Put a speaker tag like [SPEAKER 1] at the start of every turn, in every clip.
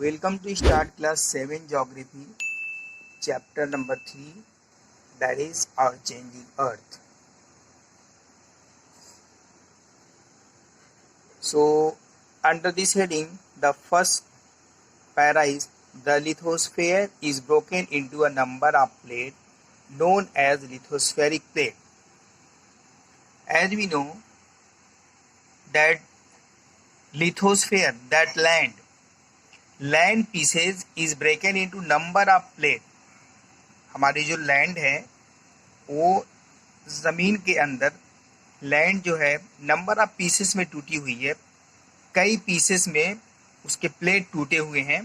[SPEAKER 1] Welcome to start class 7 geography chapter number 3, that is our changing earth. So under this heading, the first para is the lithosphere is broken into a number of plates known as lithospheric plate. As we know that lithosphere, that land pieces is broken into number of plate. हमारी जो land है वो ज़मीन के अंदर land जो है number of pieces में टूटी हुई है. कई पीसेस में उसके प्लेट टूटे हुए हैं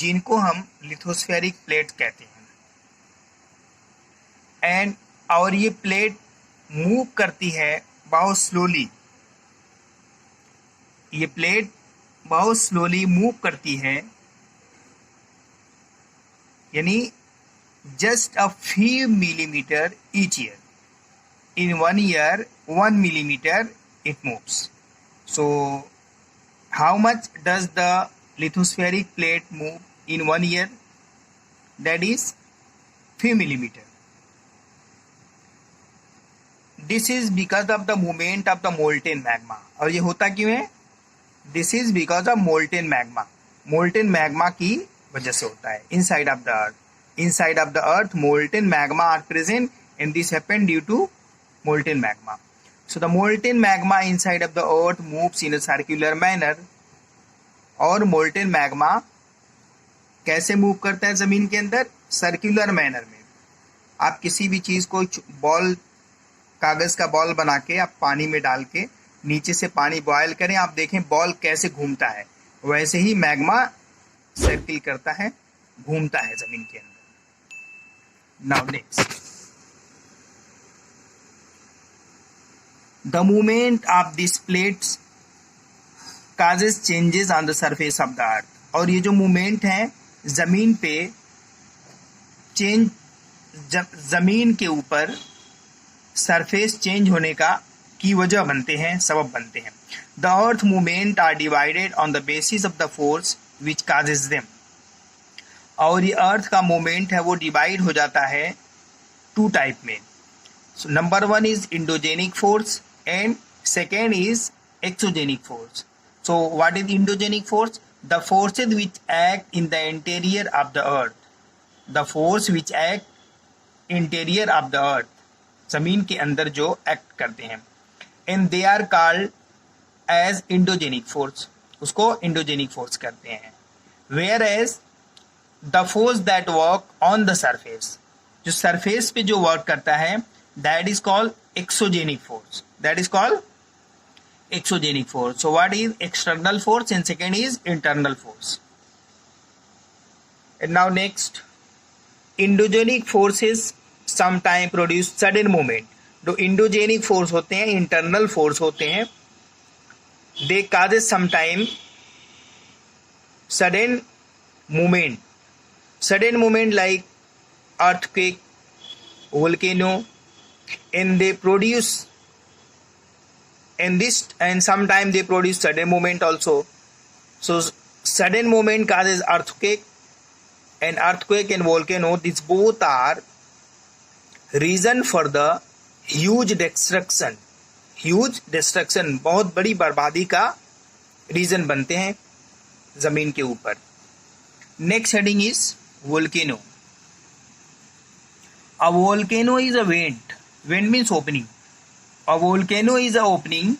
[SPEAKER 1] जिनको हम लिथोस्फेरिक प्लेट कहते हैं. एंड और ये प्लेट मूव करती है बहुत स्लोली. ये प्लेट बहुत स्लोली मूव करती है, यानी just a few millimeter each year. In 1 year, 1 millimeter it moves. So, how much does the lithospheric plate move in 1 year? That is few millimeter. This is because of the movement of the molten magma. और ये होता क्यों है? This is because of molten magma. Molten magma की वजह से होता है. Inside of the earth. Inside of the earth, molten magma are present, and this happened due to molten magma. So the molten magma inside of the earth moves in a circular manner. और molten magma कैसे move करता है जमीन के अंदर? Circular manner में. आप किसी भी चीज को बॉल, कागज का बॉल बना के आप पानी में डाल के नीचे से पानी बॉयल करें, आप देखें बॉल कैसे घूमता है. वैसे ही मैग्मा सर्किल करता है, घूमता है जमीन के अंदर. Now next, the movement of these plates causes changes on the surface of the earth. और ये जो मूवमेंट है जमीन पे चेंज, जमीन के ऊपर सरफेस चेंज होने का की वजह बनते हैं, सबब बनते हैं. The earth movement are divided on the basis of the force which causes them. और ये अर्थ का मोमेंट है वो डिवाइड हो जाता है टू टाइप में. So number 1 is endogenic force and second is exogenic force. So what is endogenic force? The forces which act in the interior of the earth. The force which act interior of the earth, जमीन के अंदर जो act करते हैं. And they are called as endogenic force. उसको endogenic force करते हैं. Whereas the force that work on the surface, जो सरफेस पे जो वर्क करता है, that is called exogenic force. That is called exogenic force. So what is external force and second is internal force. And now next, endogenic forces sometime produce sudden movement. जो endogenic force होते हैं, internal force होते हैं, they causes sometime sudden movement. Sudden movement like earthquake, volcano, and they produce, and sometimes they produce sudden movement also. So sudden movement causes earthquake and volcano. These both are reason for the huge destruction. बहुत बड़ी बर्बादी का reason बनते हैं जमीन के ऊपर. Next heading is volcano. A volcano is a vent. Vent means opening. A volcano is a opening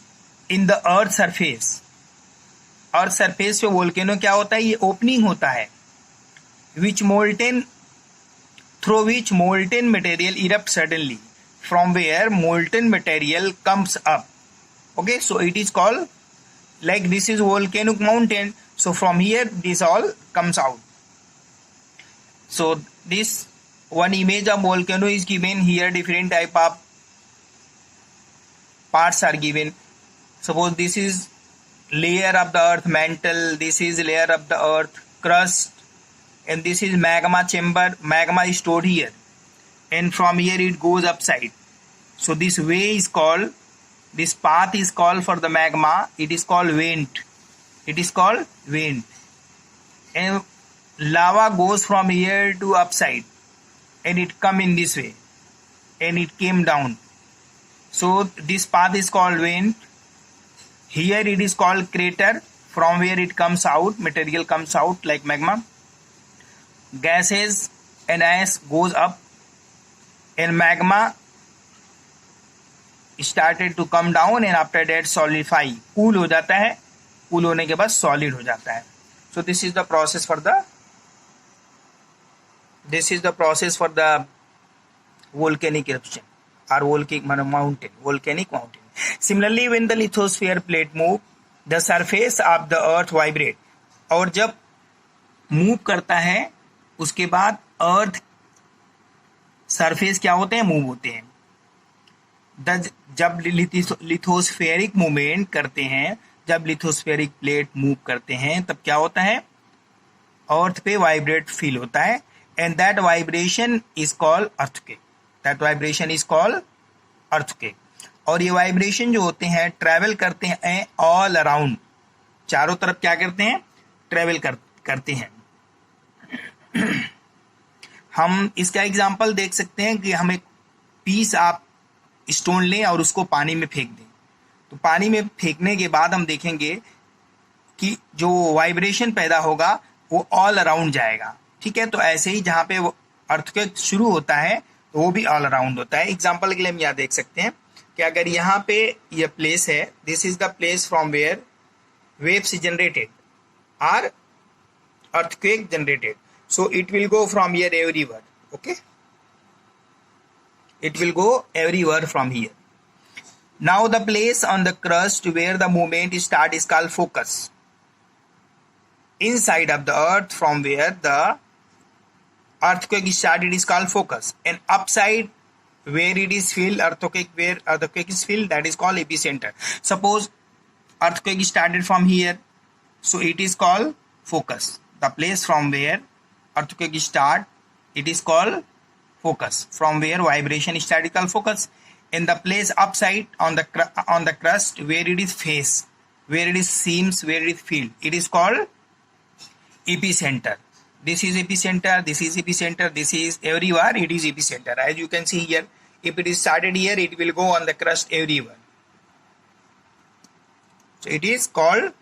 [SPEAKER 1] in the earth surface. Earth surface पे volcano क्या होता है? ये opening होता है. Through which molten material erupts suddenly. From where molten material comes up. Okay, so it is called, like this is volcanic mountain. So from here this all comes out. So this one image of volcano is given here. Different type of parts are given. Suppose this is layer of the earth mantle, this is layer of the earth crust, and this is magma chamber. Magma is stored here, and from here it goes upside. So this way is called, this path is called for the magma, it is called vent. It is called vent. and lava goes from here to upside and it come in this way and it came down. So this path is called vent. Here it is called crater, from where it comes out, material comes out like magma. Gases and ice goes up and magma started to come down and after that solidify, cool हो जाता है, cool होने के बाद solid हो जाता है. So this is the process for the volcanic eruption or volcanic mountain. Similarly, when the lithosphere plate move, the surface of the earth vibrate. और जब मूव करता है उसके बाद अर्थ सरफेस क्या होते हैं, मूव होते हैं. जब लिथोस्फेरिक मूवमेंट करते हैं, जब लिथोस्फेरिक प्लेट मूव करते हैं तब क्या होता है, अर्थ पे वाइब्रेट फील होता है and that vibration is called earthquake. और ये वाइब्रेशन जो होते हैं ट्रैवल करते हैं ऑल अराउंड, चारों तरफ क्या करते हैं, ट्रैवल करते हैं. हम इसका एग्जांपल देख सकते हैं कि हम एक पीस आप स्टोन लें और उसको पानी में फेंक दें, तो पानी में फेंकने के बाद हम देखेंगे कि जो वाइब्रेशन पैदा होगा वो ऑल अराउंड जाएगा. ठीक है, तो ऐसे ही जहाँ पे वो अर्थक्वेक शुरू होता है तो वो भी ऑल अराउंड होता है. एग्जांपल के लिए हम यहाँ देख सकते हैं कि अगर यहाँ पे ये प्लेस है, this is the place from where waves generated are earthquake generated, so it will go from here everywhere. Okay, it will go everywhere from here. Now the place on the crust where the movement start is called focus. Inside of the earth from where the earthquake started is called focus, and upside where it is filled, where earthquake is filled, that is called epicenter. Suppose earthquake started from here, so it is called focus. The place from where earthquake start, it is called focus. From where vibration start is called focus. And the place upside on the crust where it is face, where it is seams, where it is filled, it is called epicenter. This is epicenter, this is epicenter, this is everywhere, it is epicenter. As you can see here, if it is started here, it will go on the crust everywhere. So it is called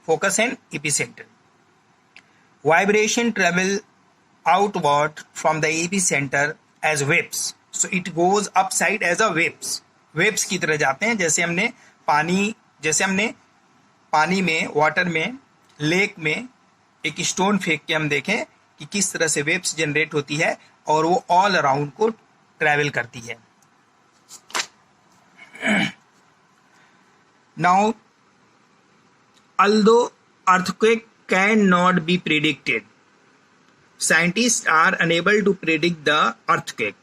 [SPEAKER 1] focus and epicenter. Vibration travel outward from the epicenter as waves. So it goes upside as a waves. Waves की तरह जाते हैं, जैसे हमने पानी में, water में, lake में एक स्टोन फेंक के हम देखें कि किस तरह से वेव्स जनरेट होती है और वो ऑल अराउंड को ट्रैवल करती है. Now, although earthquake cannot be predicted, scientists are unable to predict the earthquake.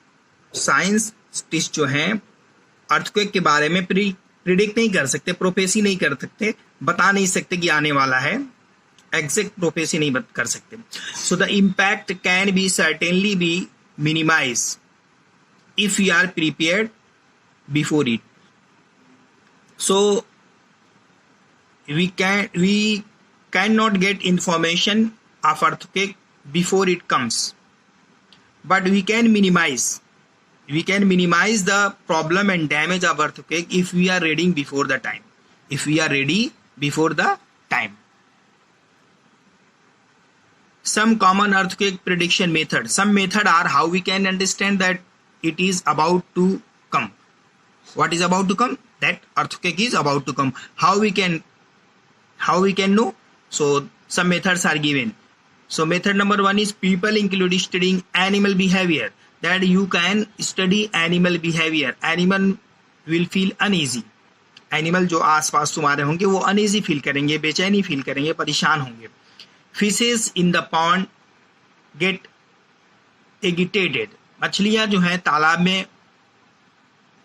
[SPEAKER 1] Scientist जो हैं अर्थक्वेक के बारे में प्रिडिक्ट नहीं कर सकते, प्रोफेसी नहीं कर सकते, बता नहीं सकते कि आने वाला है, एग्जैक्ट प्रोफेसी नहीं कर सकते. So the impact can be certainly be minimise if you are prepared before it. So we cannot get information of earthquake before it comes, but we can minimize the problem and damage of earthquake if we are ready before the time. Some common earthquake prediction methods. Some method are how we can understand that it is about to come. What is about to come? That earthquake is about to come. How we can know? So some methods are given. So method number 1 is people include studying animal behavior. That you can study animal behavior. Animal will feel uneasy. Animal जो आसपास तुम्हारे होंगे वो uneasy feel करेंगे, बेचैनी feel करेंगे, परेशान होंगे. Fishes in the pond get agitated. मछलियां जो हैं तालाब में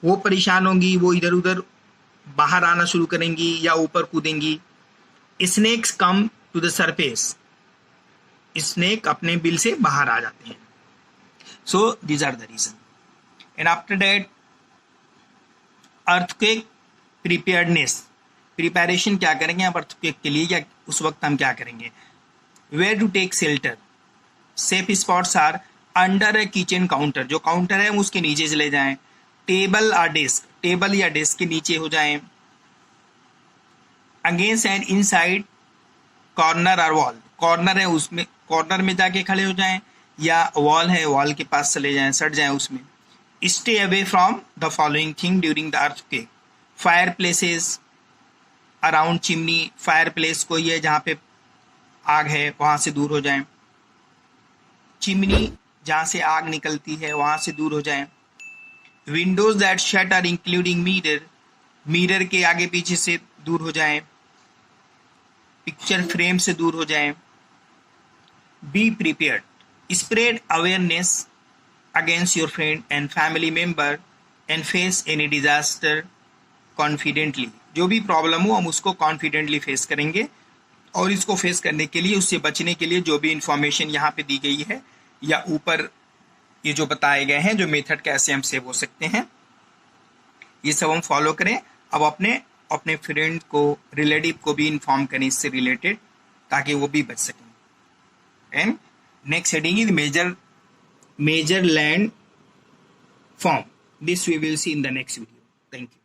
[SPEAKER 1] वो परेशान होंगी, वो इधर उधर बाहर आना शुरू करेंगी या ऊपर कूदेंगी. Snakes come to the surface. Snake अपने बिल से बाहर आ जाते हैं. So these are the reason. And after that earthquake preparedness. Preparation क्या करेंगे आप अर्थक्वेक के लिए, या उस वक्त हम क्या करेंगे. Where to take shelter, safe spots are under a kitchen counter, जो काउंटर है उसके नीचे चले जाएं, टेबल और डेस्क, टेबल या डेस्क के नीचे हो जाएं, अगेंस्ट एंड इनसाइड कॉर्नर और वॉल, कॉर्नर है उसमें कॉर्नर में जाके खड़े हो जाएं, या वॉल है वॉल के पास चले जाएं, सट जाएं उसमें। Stay away from the following thing during the earthquake, fire places around chimney, fire place कोई है जहाँ पे आग है वहाँ से दूर हो जाएं, चिमनी जहाँ से आग निकलती है वहाँ से दूर हो जाएं, windows that shut are including mirror, mirror के आगे पीछे से दूर हो जाएं, पिक्चर फ्रेम से दूर हो जाएं, be prepared, spread awareness against your friend and family member and face any disaster confidently, जो भी प्रॉब्लम हो हम उसको कॉन्फिडेंटली फेस करेंगे, और इसको फेस करने के लिए उससे बचने के लिए जो भी इंफॉर्मेशन यहाँ पे दी गई है या ऊपर ये जो बताए गए हैं जो मेथड कैसे हम सेव हो सकते हैं ये सब हम फॉलो करें। अब अपने अपने फ्रेंड को रिलेटिव को भी इन्फॉर्म करें इससे रिलेटेड ताकि वो भी बच सकें। And next heading is major land form, this we will see in the next video. Thank you.